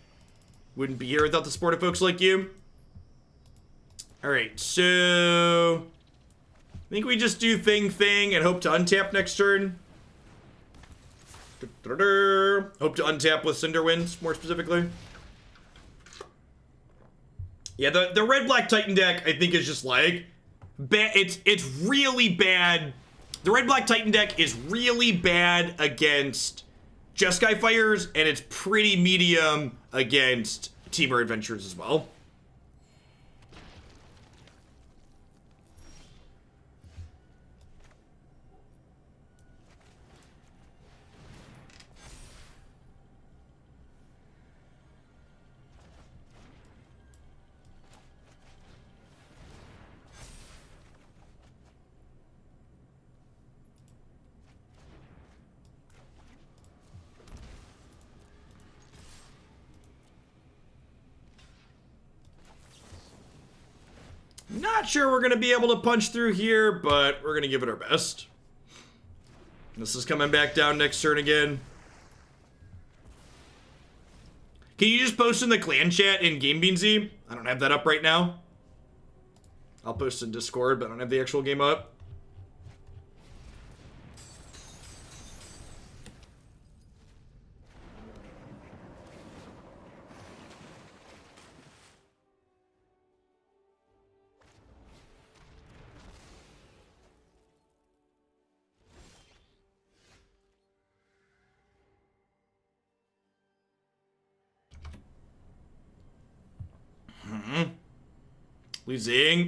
Wouldn't be here without the support of folks like you. All right, so I think we just do thing and hope to untap next turn. Hope to untap with Cinder Winds, more specifically. Yeah, the red-black Titan deck, I think, is just like bad. It's really bad. The red-black Titan deck is really bad against Jeskai Fires, and it's pretty medium against Temur Adventures as well. Not sure we're going to be able to punch through here, but we're going to give it our best. This is coming back down next turn again. Can you just post in the clan chat in Game Beansy? I don't have that up right now. I'll post in Discord, but I don't have the actual game up.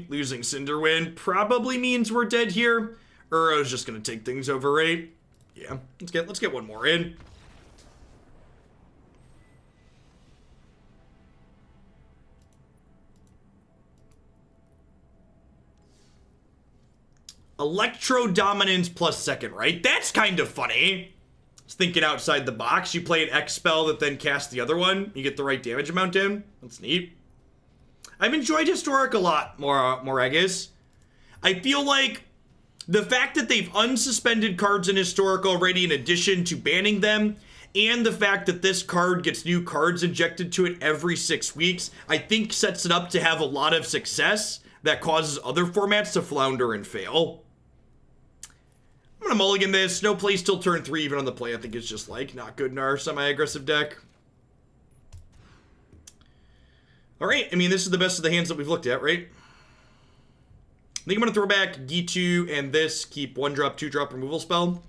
Losing Cinderwind probably means we're dead here. Uro's just gonna take things over, right? Yeah, let's get one more in. Electro Dominance plus second, right? That's kind of funny. It's thinking outside the box. You play an X spell that then casts the other one. You get the right damage amount in. That's neat. I've enjoyed Historic a lot more, I guess. I feel like the fact that they've unsuspended cards in Historic already in addition to banning them, and the fact that this card gets new cards injected to it every 6 weeks, I think sets it up to have a lot of success that causes other formats to flounder and fail. I'm gonna mulligan this. No place till turn 3 even on the play. I think it's just like not good in our semi-aggressive deck. Alright, I mean, this is the best of the hands that we've looked at, right? I think I'm gonna throw back Ghitu and this, keep 1-drop, 2-drop removal spell.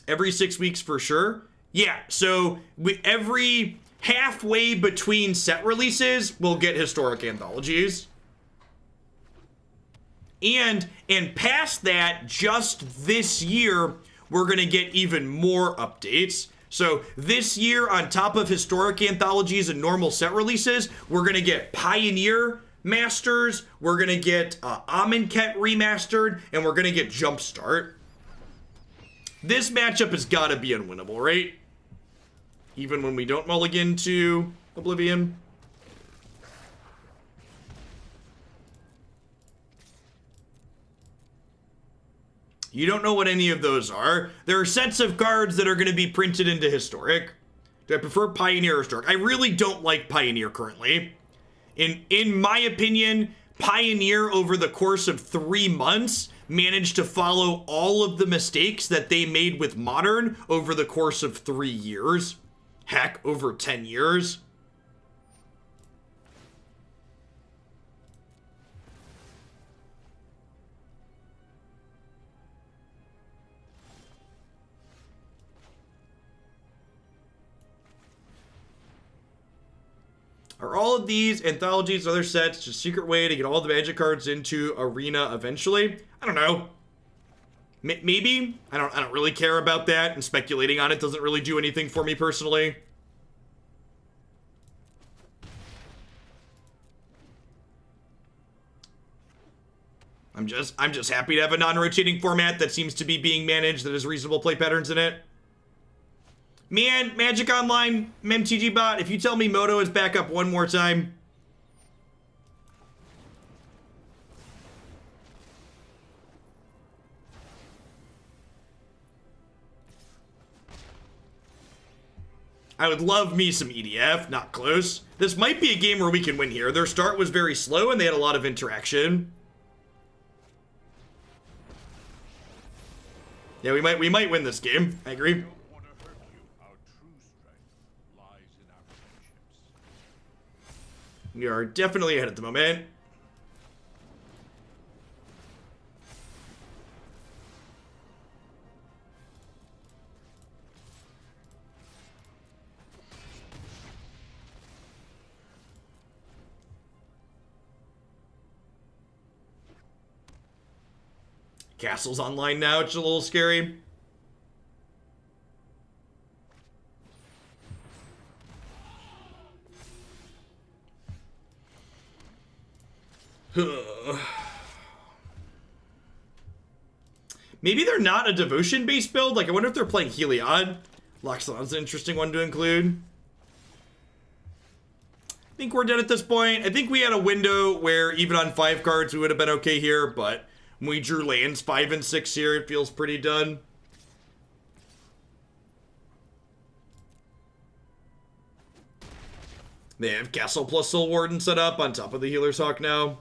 Every 6 weeks for sure. Yeah, so every halfway between set releases, we'll get historic anthologies. And past that, just this year, we're gonna get even more updates. So this year, on top of historic anthologies and normal set releases, we're gonna get Pioneer Masters, we're gonna get Amonkhet Remastered, and we're gonna get Jumpstart. This matchup has gotta be unwinnable, right? Even when we don't mulligan to Oblivion. You don't know what any of those are. There are sets of cards that are going to be printed into Historic. Do I prefer Pioneer or Historic? I really don't like Pioneer currently. In my opinion, Pioneer over the course of 3 months managed to follow all of the mistakes that they made with Modern over the course of 3 years. Heck, over 10 years. Are all of these anthologies, other sets, just a secret way to get all the Magic cards into Arena eventually? I don't know. Maybe. I don't really care about that, and speculating on it doesn't really do anything for me personally. I'm just happy to have a non-rotating format that seems to be being managed that has reasonable play patterns in it. Man, Magic Online, MTG bot, if you tell me Moto is back up one more time. I would love me some EDF, not close. This might be a game where we can win here. Their start was very slow and they had a lot of interaction. Yeah, we might win this game. I agree. We are definitely ahead at the moment. Castle's online now, it's a little scary. Maybe they're not a devotion-based build. Like, I wonder if they're playing Heliod. Loxodon's an interesting one to include. I think we're dead at this point. I think we had a window where even on 5 cards we would have been okay here, but when we drew lands 5 and 6 here, it feels pretty done. They have Castle plus Soul Warden set up on top of the Healer's Hawk now.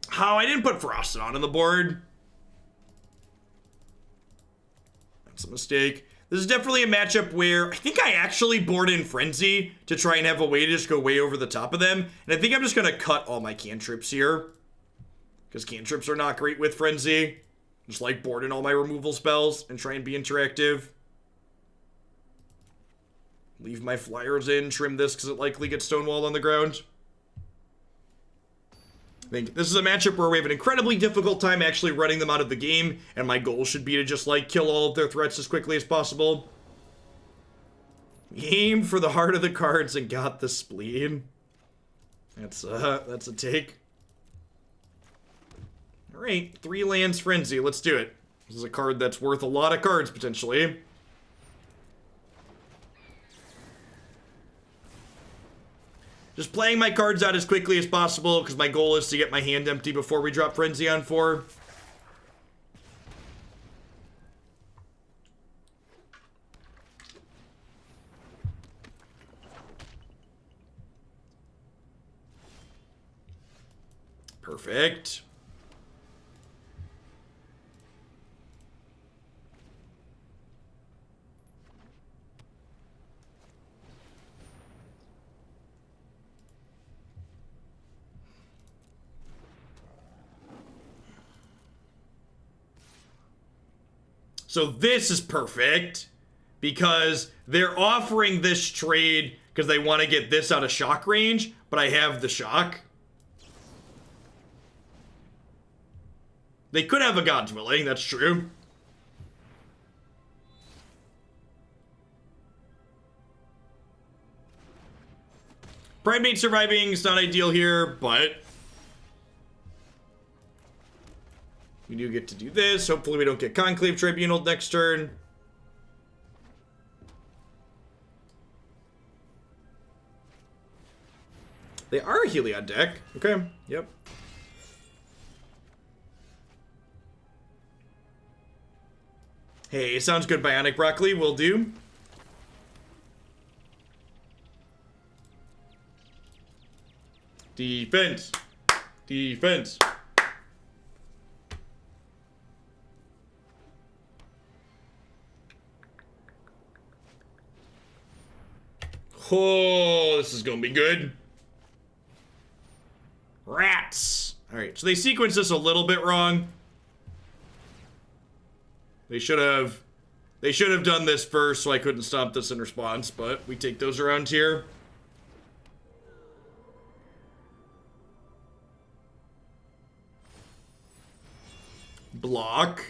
How I didn't put Frostodon on the board. That's a mistake. This is definitely a matchup where I think I actually board in Frenzy to try and have a way to just go way over the top of them. And I think I'm just going to cut all my cantrips here. Because cantrips are not great with Frenzy. Just like board in all my removal spells and try and be interactive. Leave my flyers in, trim this because it likely gets stonewalled on the ground. I think this is a matchup where we have an incredibly difficult time actually running them out of the game, and my goal should be to just, like, kill all of their threats as quickly as possible. Aim for the heart of the cards and got the spleen. That's a take. Alright, 3 lands Frenzy, let's do it. This is a card that's worth a lot of cards, potentially. Just playing my cards out as quickly as possible because my goal is to get my hand empty before we drop Frenzy on 4. Perfect. So this is perfect because they're offering this trade because they want to get this out of shock range, but I have the shock. They could have a God's Willing, that's true. Primate surviving is not ideal here, but we do get to do this. Hopefully we don't get Conclave Tribunal next turn. They are a Heliod deck. Okay, yep. Hey, sounds good, Bionic Broccoli. Will do. Defense. Defense. Oh, this is gonna be good. Rats. All right, so they sequenced this a little bit wrong. They should have done this first so I couldn't stomp this in response, but we take those around here. Block.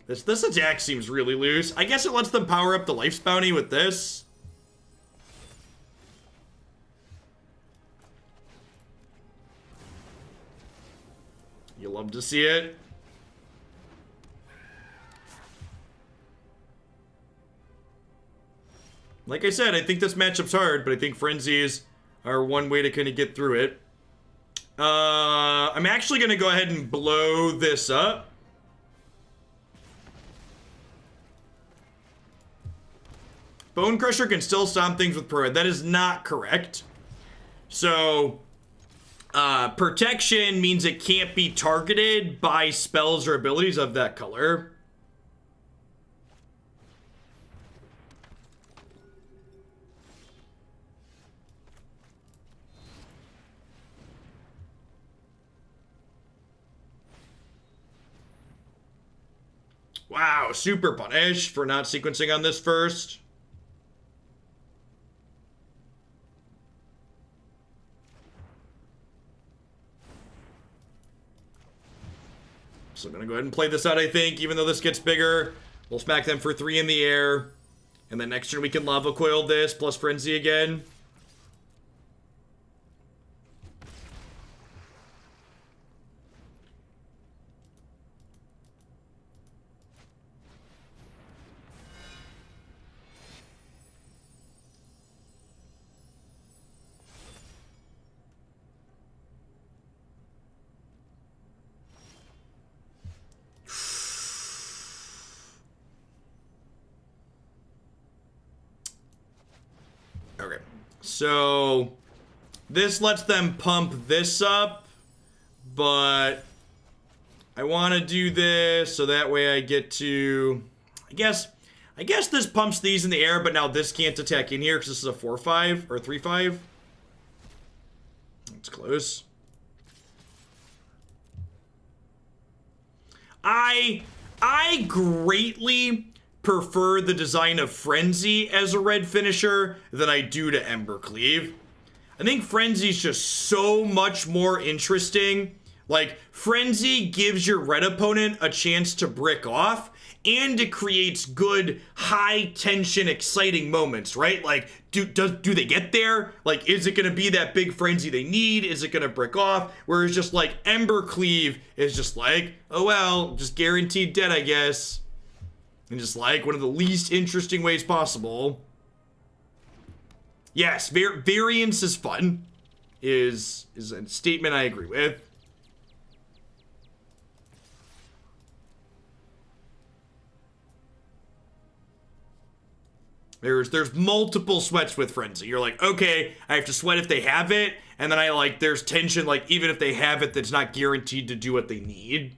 This attack seems really loose. I guess it lets them power up the Life's Bounty with this. You love to see it. Like I said, I think this matchup's hard, but I think Frenzies are one way to kind of get through it. I'm actually going to go ahead and blow this up. Bonecrusher can still stomp things with Pro. That is not correct. So, protection means it can't be targeted by spells or abilities of that color. Wow, super punish for not sequencing on this first. So I'm going to go ahead and play this out, I think, even though this gets bigger. We'll smack them for 3 in the air. And then next turn we can Lava Coil this, plus Frenzy again. Okay, so this lets them pump this up, but I want to do this so that way I get to, I guess this pumps these in the air, but now this can't attack in here because this is a 4-5 or 3-5. It's close. I greatly prefer the design of Frenzy as a red finisher than I do to Embercleave. I think Frenzy's just so much more interesting. Like, Frenzy gives your red opponent a chance to brick off, and it creates good, high-tension, exciting moments, right? Like, do they get there? Like, is it gonna be that big Frenzy they need? Is it gonna brick off? Whereas just, like, Embercleave is just like, oh well, just guaranteed dead, I guess. And just like one of the least interesting ways possible. Yes, variance is fun. Is a statement I agree with. There's multiple sweats with Frenzy. You're like, okay, I have to sweat if they have it, And then I like, there's tension, like, even if they have it, that's not guaranteed to do what they need.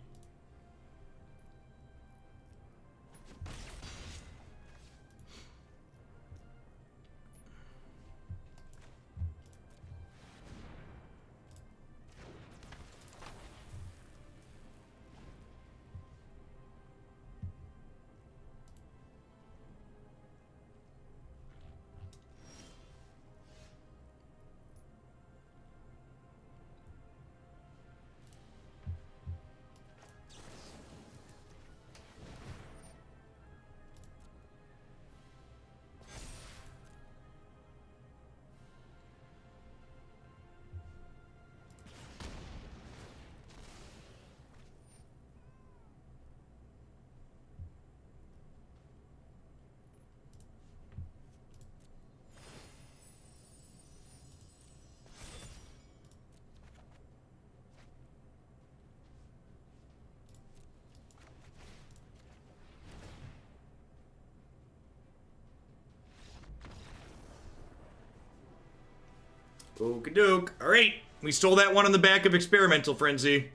Okie doke. Alright. We stole that one on the back of Experimental Frenzy.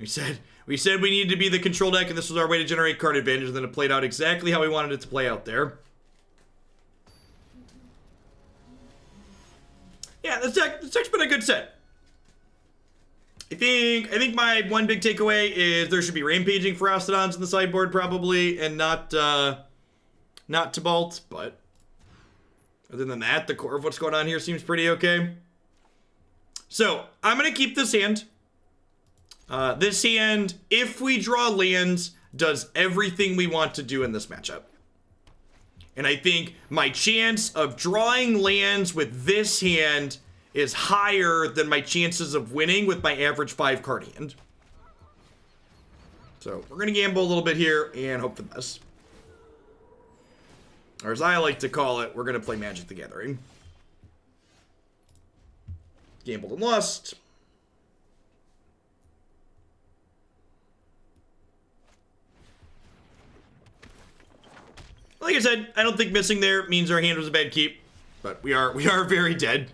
We said we needed to be the control deck, and this was our way to generate card advantage, and then it played out exactly how we wanted it to play out there. Yeah, this deck's been a good set. I think my one big takeaway is there should be Rampaging Ferocidons in the sideboard probably, and not Tibalt, but other than that, the core of what's going on here seems pretty okay. So, I'm going to keep this hand. This hand, if we draw lands, does everything we want to do in this matchup. And I think my chance of drawing lands with this hand is higher than my chances of winning with my average 5-card hand. So, we're going to gamble a little bit here and hope for the best. Or as I like to call it, we're going to play Magic the Gathering. Gambled and lost. Like I said, I don't think missing there means our hand was a bad keep, but we are very dead.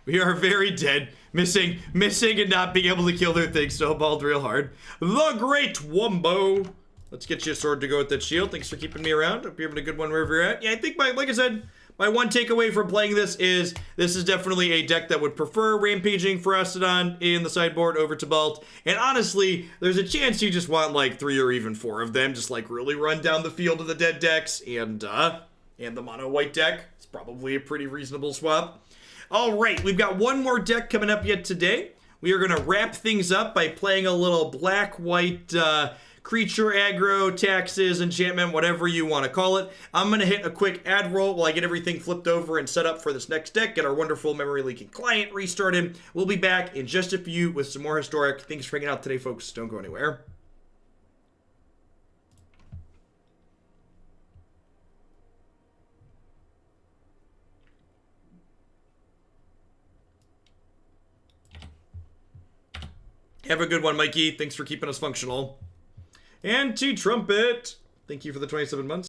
We are very dead. Missing and not being able to kill their thing snowballed real hard. The Great Wumbo. Let's get you a sword to go with that shield. Thanks for keeping me around. Hope you're having a good one wherever you're at. Yeah, I think like I said, my one takeaway from playing this is definitely a deck that would prefer Rampaging Ferocidon in the sideboard over Tibalt. And honestly, there's a chance you just want like 3 or even 4 of them. Just like really run down the field of the dead decks and the mono white deck. It's probably a pretty reasonable swap. All right, we've got one more deck coming up yet today. We are going to wrap things up by playing a little black-white creature aggro, taxes, enchantment, whatever you want to call it. I'm going to hit a quick ad roll while I get everything flipped over and set up for this next deck, get our wonderful memory leaking client restarted. We'll be back in just a few with some more historic. Thanks for hanging out today, folks. Don't go anywhere. Have a good one, Mikey. Thanks for keeping us functional. And T-Trumpet, thank you for the 27 months.